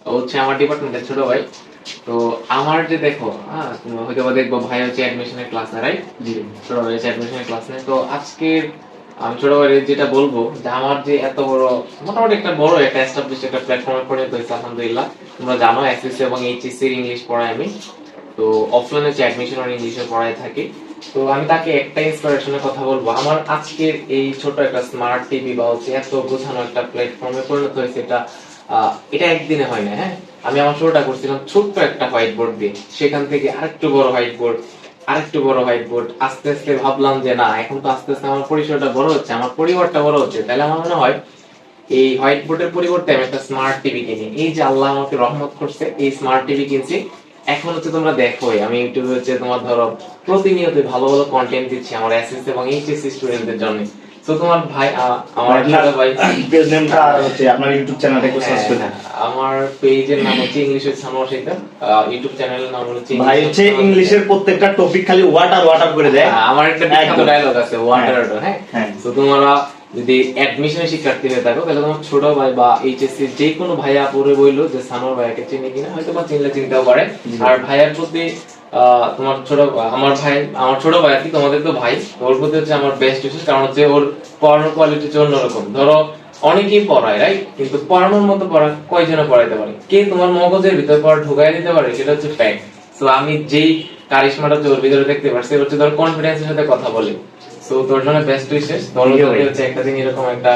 ও হচ্ছে আমার ডিপার্টমেন্টের ছোট ভাই। তো আমার যে দেখো, তুমি হয়তো বা দেখবো ভাই হচ্ছে অ্যাডমিশনের ক্লাস নেয়, রাইট? জি। ছোট ভাই হচ্ছে অ্যাডমিশনের ক্লাস নেয়। তো আজকের আমি ছোট ভাইয়ের যেটা বলবো যে আমার যে এত বড়, মোটামুটি একটা বড় একটা এস্টাবলিশ একটা প্ল্যাটফর্মে পরিণত হয়েছে আলহামদুলিল্লাহ। তোমরা জানো এসএসসি এবং এইচএসসি এর ইংলিশ পড়াই আমি। তো অফলাইনে হচ্ছে অ্যাডমিশন আর ইংলিশে পড়াই থাকি। তো আমি তাকে একটা ইন্সপিরেশনের কথা বলবো, আমার আজকের এই ছোট একটা স্মার্ট টিভি বা হচ্ছে এত গোছানো একটা প্ল্যাটফর্মে পরিণত হয়েছে, এটা একদিনে হয় না। হ্যাঁ, আমি আমার শুরুটা করছিলাম ছোট্ট একটা হোয়াইট বোর্ড দিয়ে, সেখান থেকে আরেকটু বড় হোয়াইট বোর্ড, আরেকটু বড় হোয়াইট বোর্ড, আস্তে আস্তে ভাবলাম যে না, এখন তো আস্তে আস্তে আমার পরিসরটা বড় হচ্ছে, আমার পরিবারটা বড় হচ্ছে, তাহলে আমার মনে হয় এই হোয়াইট বোর্ডের পরিবর্তে আমি একটা স্মার্ট টিভি কিনি। এই যে আল্লাহ আমাকে রহমত করছে, এই স্মার্ট টিভি কিনছি। এখন হচ্ছে তোমরা দেখোই আমি ইউটিউবে হচ্ছে তোমার ধরো প্রতিনিয়ত ভালো ভালো কন্টেন্ট দিচ্ছি আমার এসএসসি এবং এইচএসসি স্টুডেন্টদের জন্য। তো তোমার ভাই, আমার ছোট ভাই পেজ নেমটা আর হচ্ছে আপনার ইউটিউব চ্যানেলটা একটু সার্চ করে দেন। আমার পেজের নাম হচ্ছে English with Sanowar Shikdar, YouTube চ্যানেলের নাম হচ্ছে ভাই হচ্ছে ইংলিশের প্রত্যেকটা টপিক খালি ওয়াটার ওয়াটার করে দেয়। আমার একটা বিখ্যাত ডায়লগ আছে, ওয়াটার ওয়াটার। হ্যাঁ, তো তোমরা যদি অ্যাডমিশনের শিক্ষার্থী হয়ে থাকো, তাহলে তোমার ছোট ভাই বা এইচএসসি যে কোনো ভাইয়া পরে বইলো যে সানোয়ার ভাইয়াকে চিনি কিনা, হয়তো বা চিনলে চিনতেও পারে। আর ভাইয়ার প্রতি তোমার আমার ছোট ভাই আর কি, তোমাদের তো ভাই, ওর প্রতি হচ্ছে আমার বেস্ট উইশেস। কারণ হচ্ছে ওর পড়ানোর কোয়ালিটি হচ্ছে অন্যরকম। ধরো অনেকেই পড়ায়, রাইট? কিন্তু পড়ানোর মতো পড়া কয়জনে পড়াইতে পারে? কে তোমার মগজের ভিতর পড়া ঢুকাই দিতে পারে, সেটা হচ্ছে ফ্যাক্ট। তো আমি যেই কারিশমাটা ওর ভিতরে দেখতে পারছি, হচ্ছে ধর কনফিডেন্সের সাথে কথা বলে। সো তোর জন্য বেস্ট উইশেস। তোর যদি হচ্ছে একটা দিন এরকম একটা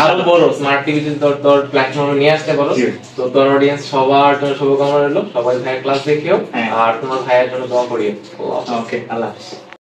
আরো বড় স্মার্ট টিভি যদি তোর প্ল্যাটফর্মে নিয়ে আসতে পারো, তো তোর অডিয়েন্স সবার জন্য শুভকামনা রইলো। সবাই ভাইয়ের ক্লাস দেখিও, আর তোমার ভাইয়ের জন্য দোয়া করিও। ওকে, আল্লাহ হাফেজ।